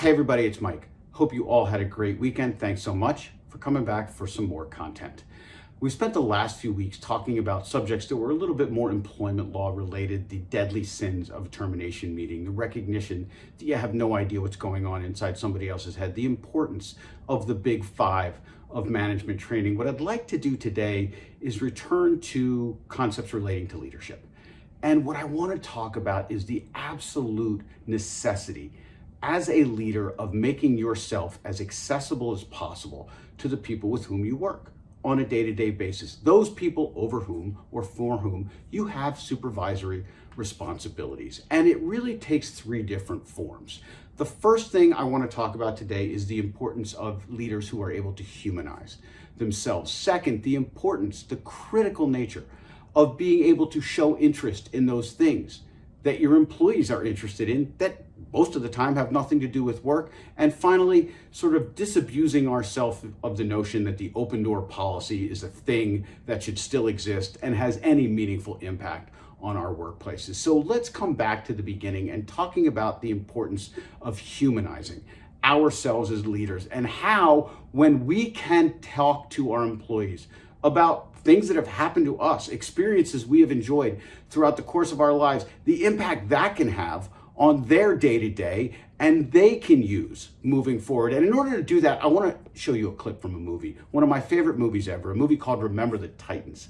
Hey everybody, it's Mike. Hope you all had a great weekend. Thanks so much for coming back for some more content. We spent the last few weeks talking about subjects that were a little bit more employment law related, the deadly sins of a termination meeting, the recognition that you have no idea what's going on inside somebody else's head, the importance of the big five of management training. What I'd like to do today is return to concepts relating to leadership. And what I want to talk about is the absolute necessity as a leader of making yourself as accessible as possible to the people with whom you work on a day-to-day basis, those people over whom or for whom you have supervisory responsibilities. And it really takes three different forms. The first thing I want to talk about today is the importance of leaders who are able to humanize themselves. Second, the importance, the critical nature of being able to show interest in those things that your employees are interested in that most of the time have nothing to do with work. And finally, sort of disabusing ourselves of the notion that the open door policy is a thing that should still exist and has any meaningful impact on our workplaces. So let's come back to the beginning and talking about the importance of humanizing ourselves as leaders and how, when we can talk to our employees about things that have happened to us, experiences we have enjoyed throughout the course of our lives, the impact that can have on their day-to-day and they can use moving forward. And in order to do that, I want to show you a clip from a movie, one of my favorite movies ever, a movie called Remember the Titans.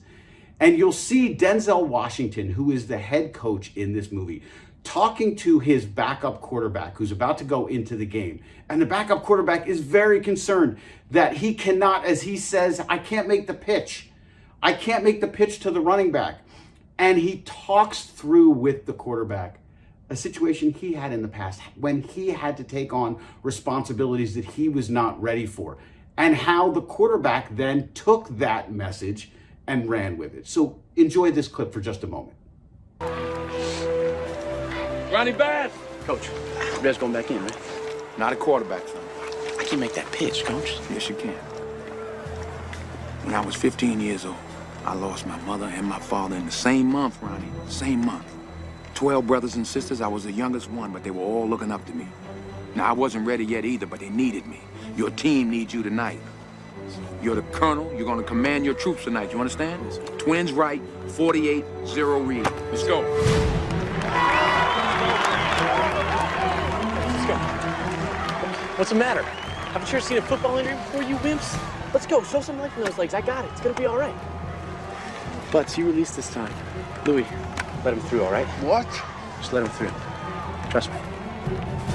And you'll see Denzel Washington, who is the head coach in this movie, talking to his backup quarterback who's about to go into the game. And the backup quarterback is very concerned that he cannot, as he says, I can't make the pitch. I can't make the pitch to the running back. And he talks through with the quarterback a situation he had in the past when he had to take on responsibilities that he was not ready for, and how the quarterback then took that message and ran with it. So enjoy this clip for just a moment. Ronnie Bass! Coach, you best going back in, man. Not a quarterback, son. I can make that pitch, Coach. Yes, you can. When I was 15 years old, I lost my mother and my father in the same month, Ronnie. Same month. 12 brothers and sisters, I was the youngest one, but they were all looking up to me. Now, I wasn't ready yet either, but they needed me. Your team needs you tonight. You're the colonel. You're going to command your troops tonight. You understand? Twins right, 48-0 read. Let's go. Let's go. What's the matter? Haven't you ever seen a football injury before, you wimps? Let's go. Show some life in those legs. I got it. It's going to be all right. Butts, you release this time. Louis, let him through, all right? What? Just let him through. Trust me.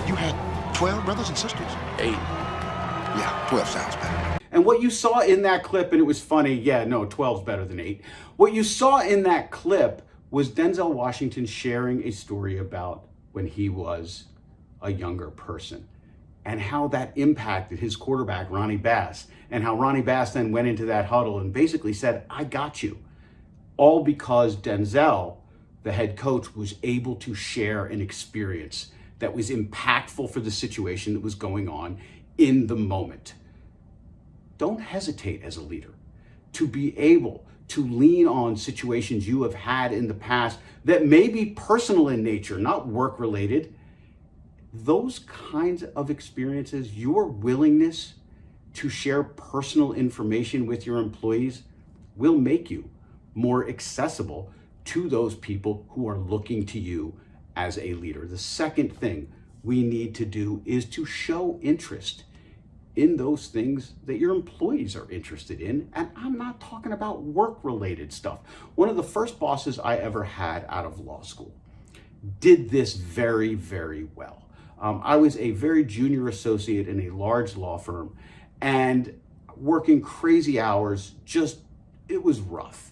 You had 12 brothers and sisters? 8. Yeah, 12 sounds better. And what you saw in that clip, and it was funny, yeah, no, 12's better than 8. What you saw in that clip was Denzel Washington sharing a story about when he was a younger person and how that impacted his quarterback, Ronnie Bass, and how Ronnie Bass then went into that huddle and basically said, I got you. All because Denzel, the head coach, was able to share an experience that was impactful for the situation that was going on in the moment. Don't hesitate as a leader to be able to lean on situations you have had in the past that may be personal in nature, not work related. Those kinds of experiences, your willingness to share personal information with your employees will make you more accessible to those people who are looking to you as a leader. The second thing we need to do is to show interest in those things that your employees are interested in. And I'm not talking about work-related stuff. One of the first bosses I ever had out of law school did this very, very well. I was a very junior associate in a large law firm and working crazy hours, it was rough.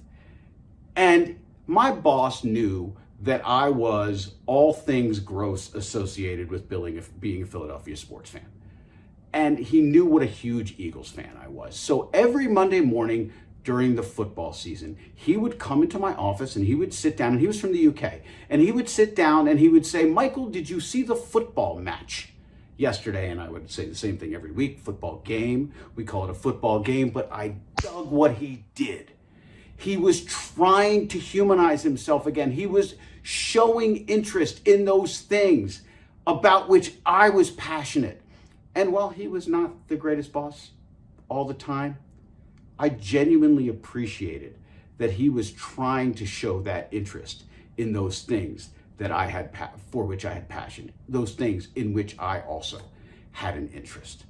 And my boss knew that I was all things gross associated with being a Philadelphia sports fan. And he knew what a huge Eagles fan I was. So every Monday morning during the football season, he would come into my office and he would sit down, and he was from the UK, and he would sit down and he would say, Michael, did you see the football match yesterday? And I would say the same thing every week, football game. We call it a football game, but I dug what he did. He was trying to humanize himself again. He was showing interest in those things about which I was passionate. And while he was not the greatest boss all the time, I genuinely appreciated that he was trying to show that interest in those things that I had, for which I had passion, those things in which I also had an interest.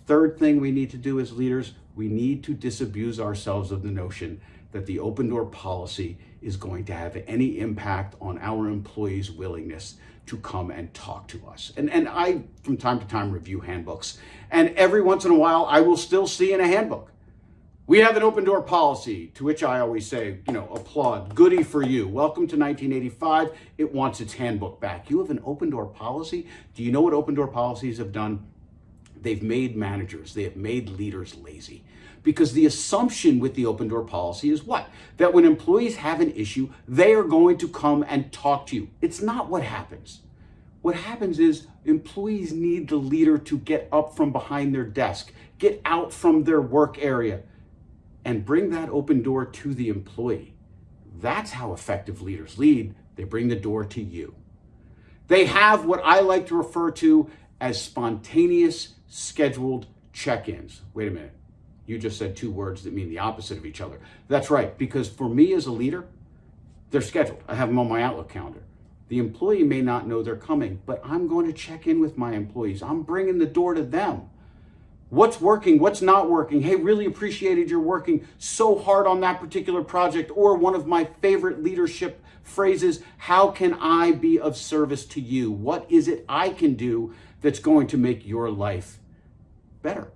Third thing we need to do as leaders, we need to disabuse ourselves of the notion that the open door policy is going to have any impact on our employees' willingness to come and talk to us. And I, from time to time, review handbooks. And every once in a while, I will still see in a handbook, we have an open door policy, to which I always say, applaud, goody for you. Welcome to 1985. It wants its handbook back. You have an open door policy? Do you know what open door policies have done? They've made managers, they have made leaders lazy. Because the assumption with the open door policy is what? That when employees have an issue, they are going to come and talk to you. It's not what happens. What happens is employees need the leader to get up from behind their desk, get out from their work area, and bring that open door to the employee. That's how effective leaders lead. They bring the door to you. They have what I like to refer to as spontaneous scheduled check-ins. Wait a minute. You just said two words that mean the opposite of each other. That's right, because for me as a leader, they're scheduled. I have them on my Outlook calendar. The employee may not know they're coming, but I'm going to check in with my employees. I'm bringing the door to them. What's working? What's not working? Hey, really appreciated your working so hard on that particular project. Or one of my favorite leadership phrases, how can I be of service to you? What is it I can do that's going to make your life better,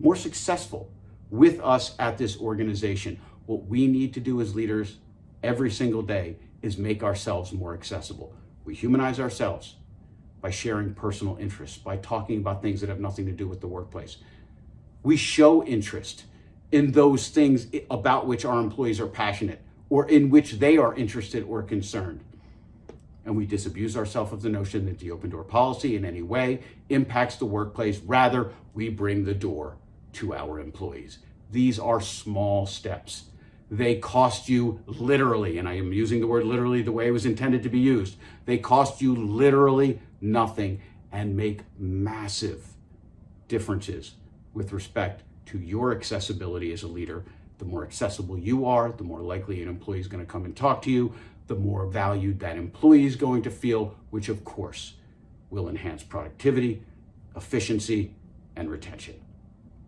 more successful with us at this organization? What we need to do as leaders every single day is make ourselves more accessible. We humanize ourselves by sharing personal interests, by talking about things that have nothing to do with the workplace. We show interest in those things about which our employees are passionate or in which they are interested or concerned. And we disabuse ourselves of the notion that the open door policy in any way impacts the workplace. Rather, we bring the door to our employees. These are small steps. They cost you literally, and I am using the word literally the way it was intended to be used. They cost you literally nothing and make massive differences with respect to your accessibility as a leader. The more accessible you are, the more likely an employee is going to come and talk to you, the more valued that employee is going to feel, which of course will enhance productivity, efficiency, and retention.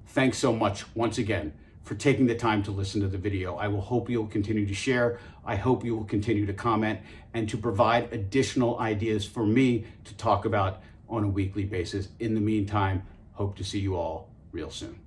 Thanks so much once again for taking the time to listen to the video. I will hope you'll continue to share. I hope you will continue to comment and to provide additional ideas for me to talk about on a weekly basis. In the meantime, hope to see you all real soon.